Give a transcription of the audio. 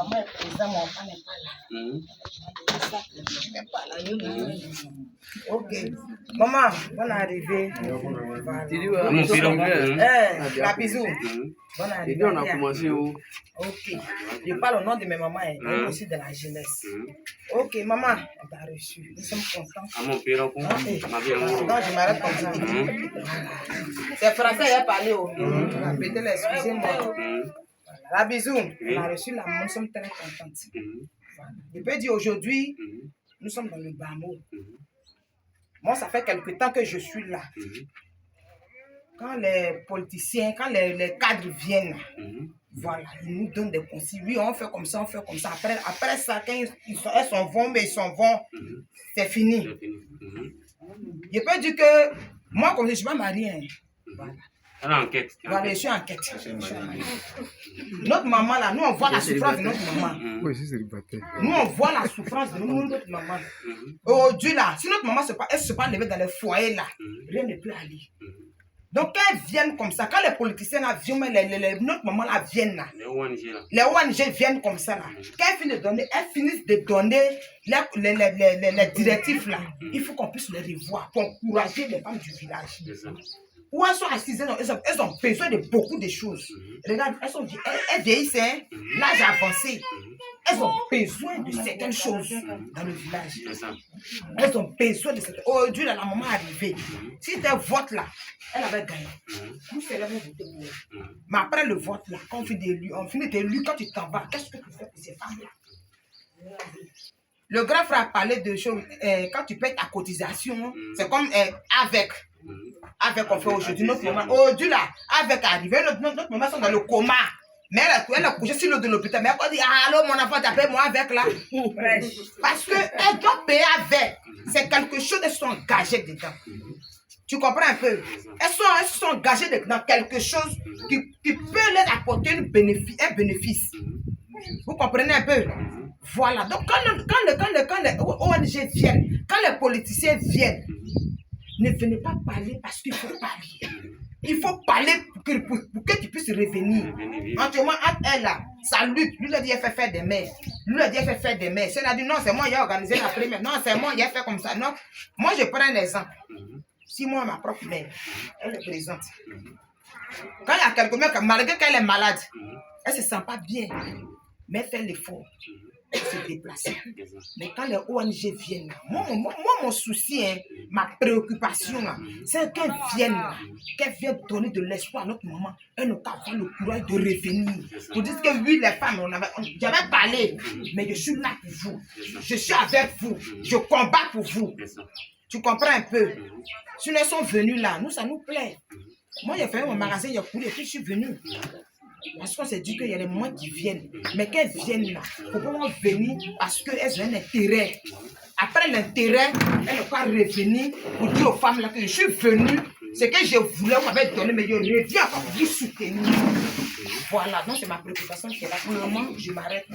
maman est présente, mon papa n'est pas là. Je n'est pas là. Ok. Maman, bonne arrivée. La bisou. Bonne arrivée. On a commencé où? Ok. Je parle au nom de mes mamans et aussi de la jeunesse. Ok, maman, on t'a reçu. Nous sommes contents. Non, je m'arrête comme ça. C'est français, il a parlé. Peut-être excusez-moi. La bisou, on a reçu la maman, nous sommes très contentes. Je peux dire aujourd'hui, nous sommes dans le Bamo. Moi, ça fait quelque temps que je suis là. Quand les politiciens, quand les cadres viennent, voilà, ils nous donnent des conseils. Oui, on fait comme ça, on fait comme ça. Après ça, quand elles s'en vont, mais ils s'en vont, c'est fini. Je peux dire que moi, comme je ne suis pas mariée, hein, voilà. Voilà, je suis en quête. Notre maman là, nous on voit la souffrance de notre maman. Nous on voit la souffrance de notre maman. Aujourd'hui là, si notre maman elle se pas levée dans les foyers là, rien ne peut aller. Donc quand elles viennent comme ça, quand les politiciens là viennent, notre maman là viennent là, les ONG viennent comme ça là, quand elles finissent de donner les directives là, il faut qu'on puisse les revoir pour encourager les femmes du village. Où elles sont assises, elles ont besoin de beaucoup de choses. Regarde, elles vieillissent, hein, l'âge avancé. Elles ont besoin de certaines choses dans le village. Elles ont besoin de certaines choses. Aujourd'hui, la maman est arrivée. Si c'était vote là, elle avait gagné. Nous serions voté pour elle. Mais après le vote là, quand on finit d'élu, quand tu t'en vas, qu'est-ce que tu fais pour ces femmes-là? Le grand frère a parlé de choses. Quand tu payes ta cotisation, c'est comme avec on fait aujourd'hui notre maman. Aujourd'hui là, avec arrivé, notre maman sont dans le coma. Mais elle a couché sur le de l'hôpital. Mais elle dit, allô mon enfant, t'appelles moi avec là. Parce qu'elle doit payer avec. C'est quelque chose, elles sont engagées dedans. Tu comprends un peu? Elles sont engagées dans quelque chose qui peut leur apporter un bénéfice. Vous comprenez un peu? Voilà. Donc quand les ONG viennent, quand les politiciens viennent, ne venez pas parler parce qu'il faut parler. Il faut parler pour que tu puisses revenir. Entre elle là, ça lutte. Lui, il a dit, elle fait faire des mères. Lui, il a dit, elle fait faire des mères. Elle a dit, non, c'est moi qui ai organisé la première. Non, c'est moi qui ai fait comme ça. Non, moi, je prends un exemple. Si moi, ma propre mère, elle est présente. Quand il y a quelqu'un, malgré qu'elle est malade, elle ne se sent pas bien. Mais elle fait l'effort. Elle se déplace. Mais quand les ONG viennent, moi mon souci, hein, ma préoccupation, c'est qu'elles viennent donner de l'espoir à notre maman. Elles n'ont qu'à avoir le courage de revenir. Pour dire que oui, les femmes, j'avais parlé, mais je suis là pour vous. Je suis avec vous. Je combats pour vous. Tu comprends un peu? Si elles sont venues là, nous, ça nous plaît. Moi, j'ai fait mon magasin, j'ai coulé, et puis je suis venue. Parce qu'on s'est dit qu'il y a des moments qui viennent. Mais qu'elles viennent là, il faut pas venir parce qu'elles ont un intérêt. Après l'intérêt, elles ne peuvent pas revenir pour dire aux femmes là que je suis venue. Ce que je voulais, vous m'avez donné, mais je reviens encore pour vous soutenir. Voilà, donc c'est ma préoccupation qui est là. Pour le moment, je m'arrête.